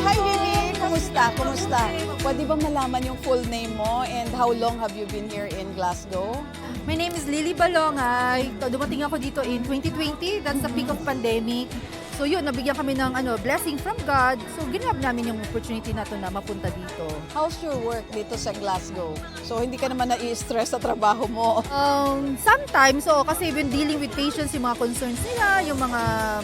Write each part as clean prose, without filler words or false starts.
Hi, Lily! Kumusta? Kumusta? Pwede bang malaman yung full name mo and how long have you been here in Glasgow? My name is Lily Balongay. Dumating ako dito in 2020. That's the peak of pandemic. So yun, nabigyan kami ng blessing from God. So ginab namin yung opportunity na to na mapunta dito. How's your work dito sa Glasgow? So hindi ka naman nai-stress sa trabaho mo? Sometimes, kasi when dealing with patients, yung mga concerns nila, yung mga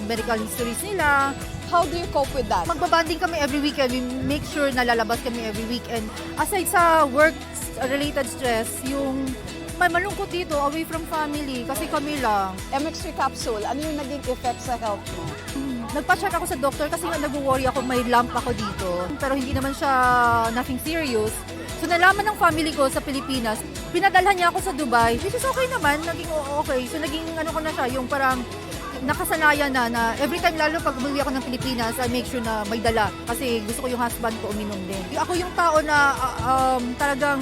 medical histories nila, How do you cope with that? magbabanding kami every weekend. We make sure na lalabas kami every weekend. Aside sa work-related stress, yung may malungkot dito, away from family, kasi kami lang. MX3 capsule, ano yung naging effect sa health mo? Nagpa-check ako sa doktor kasi nga nag-worry ako, may lump ako dito. Pero hindi naman siya nothing serious. So nalaman ng family ko sa Pilipinas, pinadalhan niya ako sa Dubai, which is okay naman, naging okay. So naging ko na siya, yung parang nakasanayan na every time, lalo pag umuwi ako ng Pilipinas, I make sure na may dala. Kasi gusto ko yung husband ko uminom din. Ako yung tao na talagang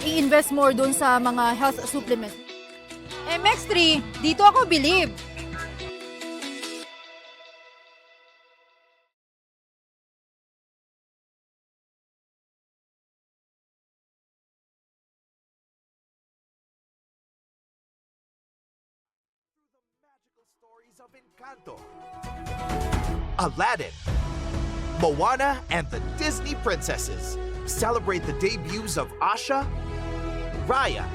i-invest more doon sa mga health supplements. MX3, dito ako believe. Stories of Encanto, Aladdin, Moana, and the Disney Princesses celebrate the debuts of Asha, Raya,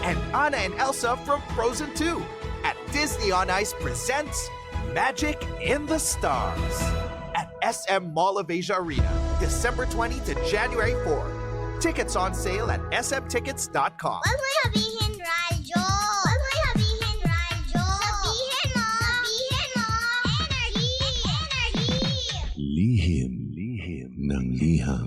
and Anna and Elsa from Frozen 2 at Disney on Ice presents Magic in the Stars at SM Mall of Asia Arena, December 20 to January 4. Tickets on sale at smtickets.com. Huwag mo sabihin radyo. Huwag mo sabihin radyo. Sabihin mo. Sabihin mo. Energy. Energy. Lihim ng liham.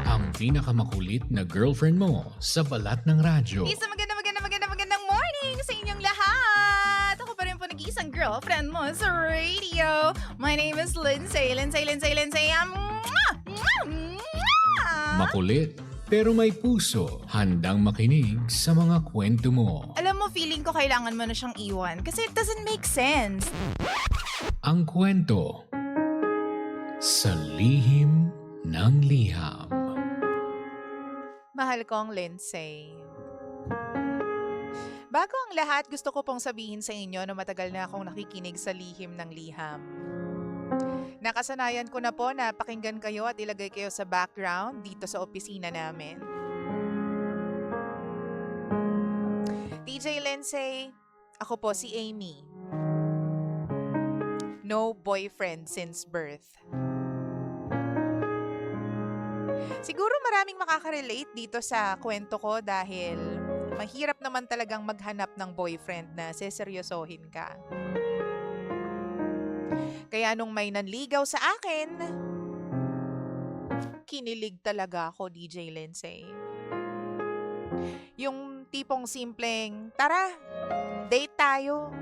Ang pinakamakulit na girlfriend mo sa balat ng radyo. Isang magandang morning sa inyong lahat! Ako pa rin po nag-iisang girlfriend mo sa radio. My name is Lindsay. Makulit pero may puso, handang makinig sa mga kwento mo. Alam mo, feeling ko kailangan mo na siyang iwan kasi it doesn't make sense. Ang kwento sa lihim ng liham. Mahal kong Lindsay. Bago ang lahat, gusto ko pong sabihin sa inyo na matagal na akong nakikinig sa lihim ng liham. Nakasanayan ko na po na pakinggan kayo at ilagay kayo sa background dito sa opisina namin. DJ Lindsay, ako po si Amy. No boyfriend since birth. Siguro maraming makaka-relate dito sa kwento ko dahil mahirap naman talagang maghanap ng boyfriend na seseryosohin ka. Kaya nung may nanligaw sa akin, kinilig talaga ako, DJ Lindsay. Yung tipong simpleng, tara, date tayo.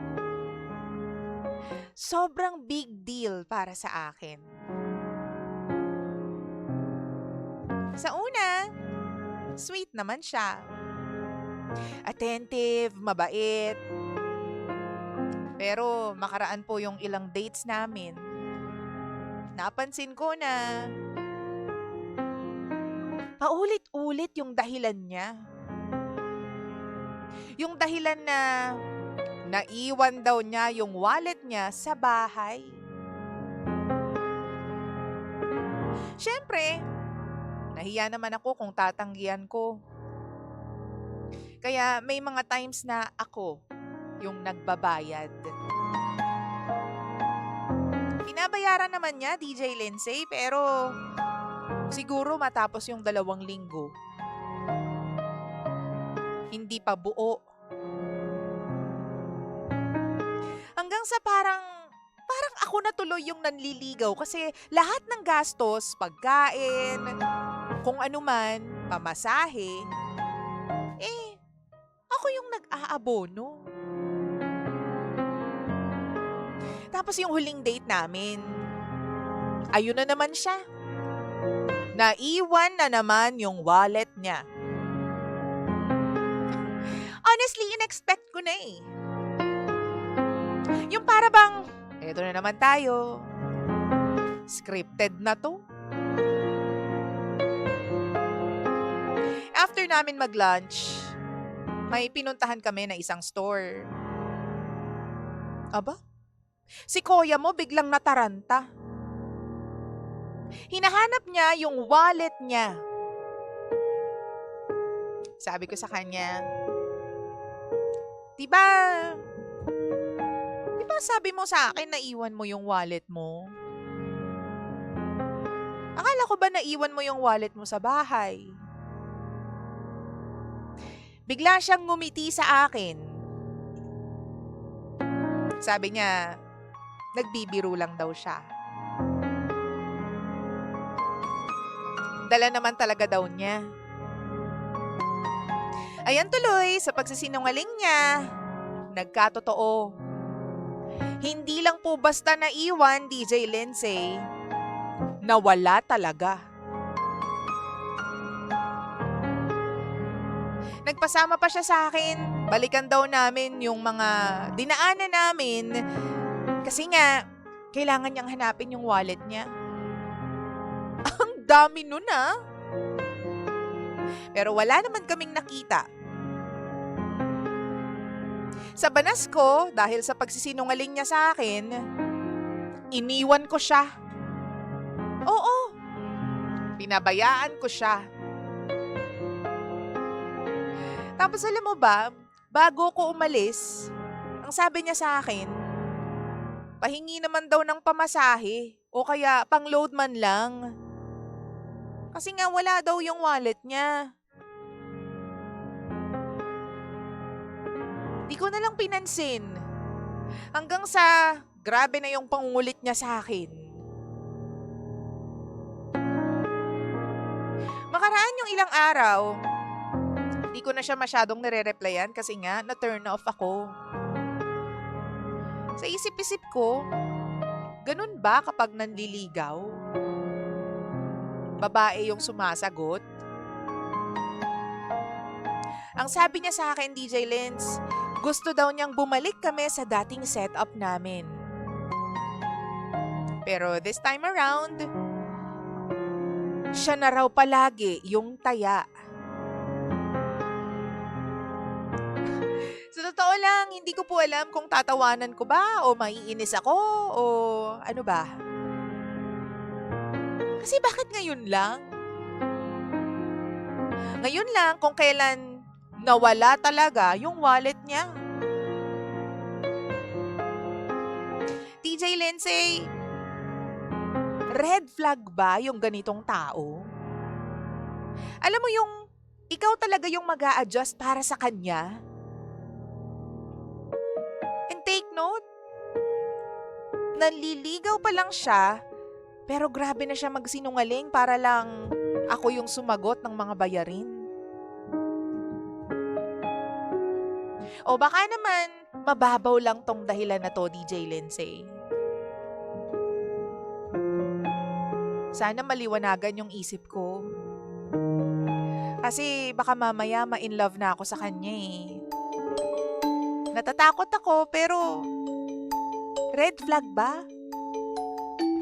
Sobrang big deal para sa akin. Sa una, sweet naman siya. Attentive, mabait. Pero makaraan po yung ilang dates namin. Napansin ko na paulit-ulit yung dahilan niya. Yung dahilan na naiwan daw niya yung wallet niya sa bahay. Siyempre, nahiya naman ako kung tatanggihan ko. Kaya may mga times na ako yung nagbabayad. Pinabayaran naman niya, DJ Lindsay, pero siguro matapos yung 2 linggo. Hindi pa buo. Hanggang sa parang ako na tuloy yung nanliligaw kasi lahat ng gastos, pagkain, kung ano man, pamasahe, ako yung nag-aabono. Tapos yung huling date namin, ayun na naman siya. Naiwan na naman yung wallet niya. Honestly, in-expect ko na eh. Yung para bang, Eto na naman tayo. Scripted na to. After namin mag-lunch, may pinuntahan kami na isang store. Aba, si Kuya mo biglang nataranta. Hinahanap niya yung wallet niya. Sabi ko sa kanya, Diba sabi mo sa akin na iwan mo yung wallet mo? Akala ko ba naiwan mo yung wallet mo sa bahay? Bigla siyang ngumiti sa akin. Sabi niya, nagbibiro lang daw siya. Dala naman talaga daw niya. Ayan tuloy, sa pagsisinungaling niya, nagkatotoo. Hindi lang po basta naiwan, DJ Lindsay. Nawala talaga. Nagpasama pa siya sa akin. Balikan daw namin yung mga dinaanan namin. Kasi nga, kailangan niyang hanapin yung wallet niya. Ang dami nun ah. Pero wala naman kaming nakita. Sa banas ko, dahil sa pagsisinungaling niya sa akin, iniwan ko siya. Oo, pinabayaan ko siya. Tapos alam mo ba, bago ko umalis, ang sabi niya sa akin, pahingi naman daw ng pamasahe o kaya pang-load man lang. Kasi nga wala daw yung wallet niya. Di ko na lang pinansin. Hanggang sa grabe na yung pangungulit niya sa akin. Makaraan yung ilang araw, di ko na siya masyadong nare-replyan kasi nga na-turn off ako. Sa isip-isip ko, ganun ba kapag nanliligaw? Babae yung sumasagot? Ang sabi niya sa akin, DJ Linz, gusto daw niyang bumalik kami sa dating setup namin. Pero this time around, siya na raw palagi yung taya. Sa totoo lang, hindi ko po alam kung tatawanan ko ba o maiinis ako o ano ba. Kasi bakit ngayon lang? Ngayon lang kung kailan nawala talaga yung wallet niya. DJ Lindsay, red flag ba yung ganitong tao? Alam mo yung ikaw talaga yung mag-a-adjust para sa kanya? And take note, nanliligaw pa lang siya, pero grabe na siya magsinungaling para lang ako yung sumagot ng mga bayarin. O baka naman, mababaw lang tong dahilan na to, DJ Lindsay. Sana maliwanagan yung isip ko. Kasi baka mamaya ma-in love na ako sa kanya eh. Natatakot ako pero red flag ba?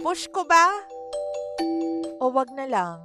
Push ko ba? O wag na lang?